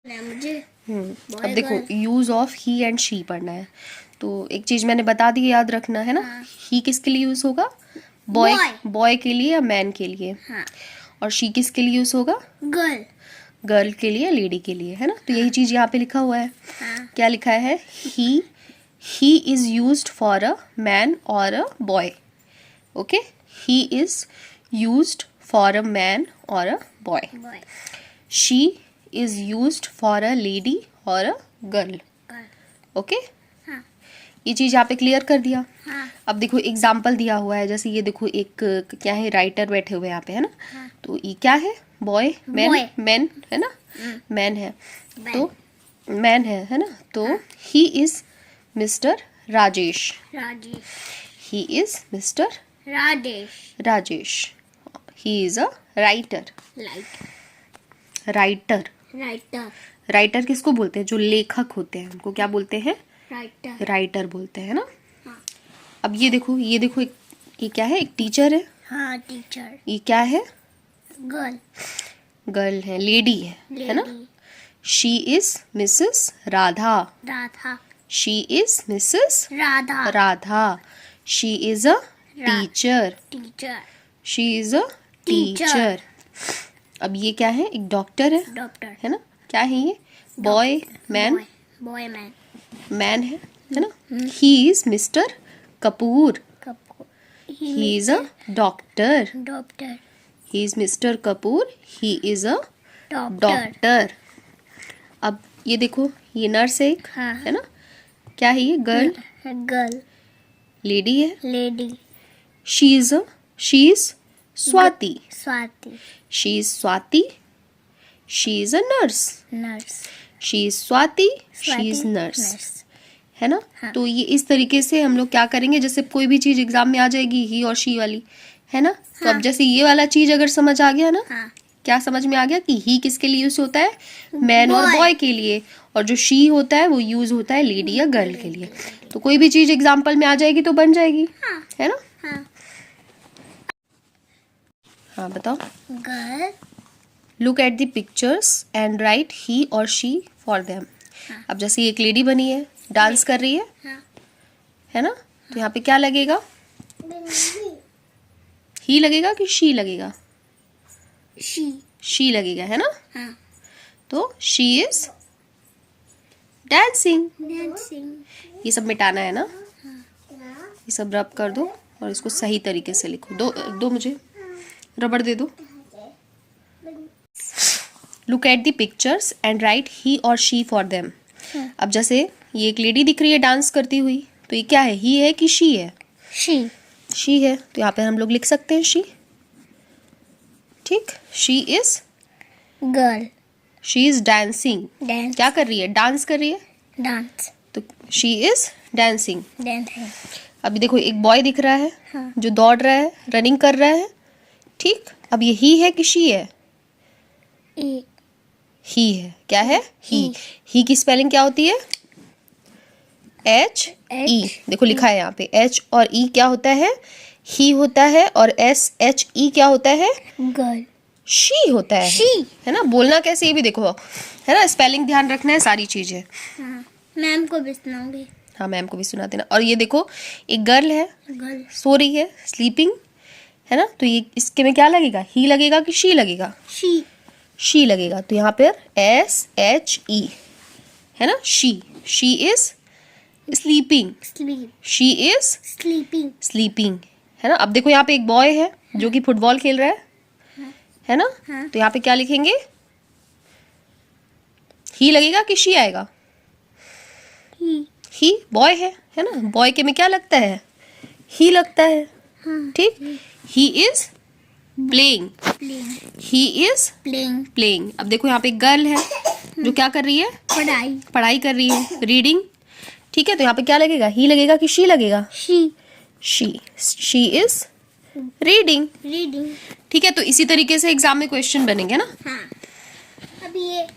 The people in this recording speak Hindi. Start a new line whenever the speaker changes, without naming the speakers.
मुझे
अब देखो use of he and she पढ़ना है। तो एक चीज मैंने बता दी, याद रखना है ना। ही किसके लिए यूज होगा? बॉय, बॉय के लिए या मैन के लिए। और शी किसके लिए यूज होगा?
गर्ल,
गर्ल के लिए, लेडी के लिए, है ना। तो यही चीज यहाँ पे लिखा हुआ है। क्या लिखा है? He is used for a man और a boy. Okay, he is used for a man और a boy. She is used for a lady और अ गर्ल। ओके, ये चीज यहाँ पे क्लियर कर दिया। अब देखो एग्जाम्पल दिया हुआ है, जैसे ये देखो एक क्या है, राइटर बैठे हुए यहाँ पे, है ना। तो ये क्या है? बॉय, मैन, मैन है ना, मैन है। तो मैन है ना। तो he is mister Rajesh. He is mister Rajesh. He is a writer. Writer, writer किसको बोलते हैं? जो लेखक होते हैं उनको क्या बोलते हैं? राइटर बोलते हैं ना। अब ये देखो ये क्या है? एक टीचर है।
हाँ, टीचर।
ये क्या है?
गर्ल
है, लेडी है ना। She is Mrs Radha. She is Mrs Radha. She is a teacher. She is a teacher. अब ये क्या है? एक डॉक्टर है ना। क्या है ये? बॉय, मैन, मैन है ना। He is mister Kapoor. He is a doctor. He is mister Kapoor. He is a doctor. अब ये देखो, ये नर्स है एक, है ना। क्या है ये? गर्ल, लेडी है। She is Swati. She is Swati. She is a nurse. She is Swati. She is nurse, है ना। तो ये इस तरीके से हम लोग क्या करेंगे, जैसे कोई भी चीज एग्जाम में आ जाएगी ही और शी वाली, है ना। तो अब जैसे ये वाला चीज अगर समझ आ गया ना, क्या समझ में आ गया कि ही किसके लिए यूज होता है? मैन और बॉय के लिए। और जो शी होता है वो यूज होता है लेडी या गर्ल के लिए। तो कोई भी चीज एग्जाम्पल में आ जाएगी तो बन जाएगी, है ना। हाँ बताओ।
Girl,
look at the pictures and write he और शी फॉर देम। अब जैसे एक लेडी बनी है, डांस कर रही है ना। तो यहाँ पे क्या लगेगा? ही लगेगा कि शी लगेगा? शी लगेगा, है ना। तो शी इज डांसिंग। ये सब मिटाना है ना। ये सब रब कर दो और इसको सही तरीके से लिखो। दो मुझे रबड़ दे दो। Look at the pictures and write he और शी फॉर देम। अब जैसे ये एक लेडी दिख रही है डांस करती हुई, तो ये क्या है? ही है कि शी है? शी है। तो यहाँ पे हम लोग लिख सकते हैं शी। ठीक, she is
girl.
She is dancing. क्या कर रही है? डांस कर रही है। तो शी इज डांसिंग। अभी देखो एक बॉय दिख रहा है, जो दौड़ रहा है, रनिंग कर रहा है। ठीक, अब ये ही है कि शी है? ही है। क्या है? ही की स्पेलिंग क्या होती है? HE। देखो लिखा है यहाँ पे H और E क्या होता है? ही होता है। और SHE क्या होता है?
गर्ल।
शी होता है। है ना। बोलना कैसे ये भी देखो, है ना। स्पेलिंग ध्यान रखना है, सारी चीजें।
मैम को भी सुनाऊंगी।
हाँ, मैम को भी सुना देना। और ये देखो एक गर्ल है, सो रही है, स्लीपिंग, है ना। तो ये इसके में क्या लगेगा? ही लगेगा कि शी लगेगा? शी लगेगा। तो यहाँ पर SHE, है ना। She is sleeping. She is sleeping, है ना। अब देखो यहाँ पे एक बॉय है जो कि फुटबॉल खेल रहा है ना। तो यहाँ पे क्या लिखेंगे? ही लगेगा कि शी आएगा? ही, बॉय है ना। बॉय के में क्या लगता है? ही लगता है। ठीक, he is playing. He is playing. अब देखो यहाँ पे एक गर्ल है जो क्या कर रही है? पढ़ाई कर रही है, रीडिंग। ठीक है, तो यहाँ पे क्या लगेगा? ही लगेगा कि शी लगेगा? She is reading. ठीक है, तो इसी तरीके से एग्जाम में क्वेश्चन बनेंगे ना।
अब ये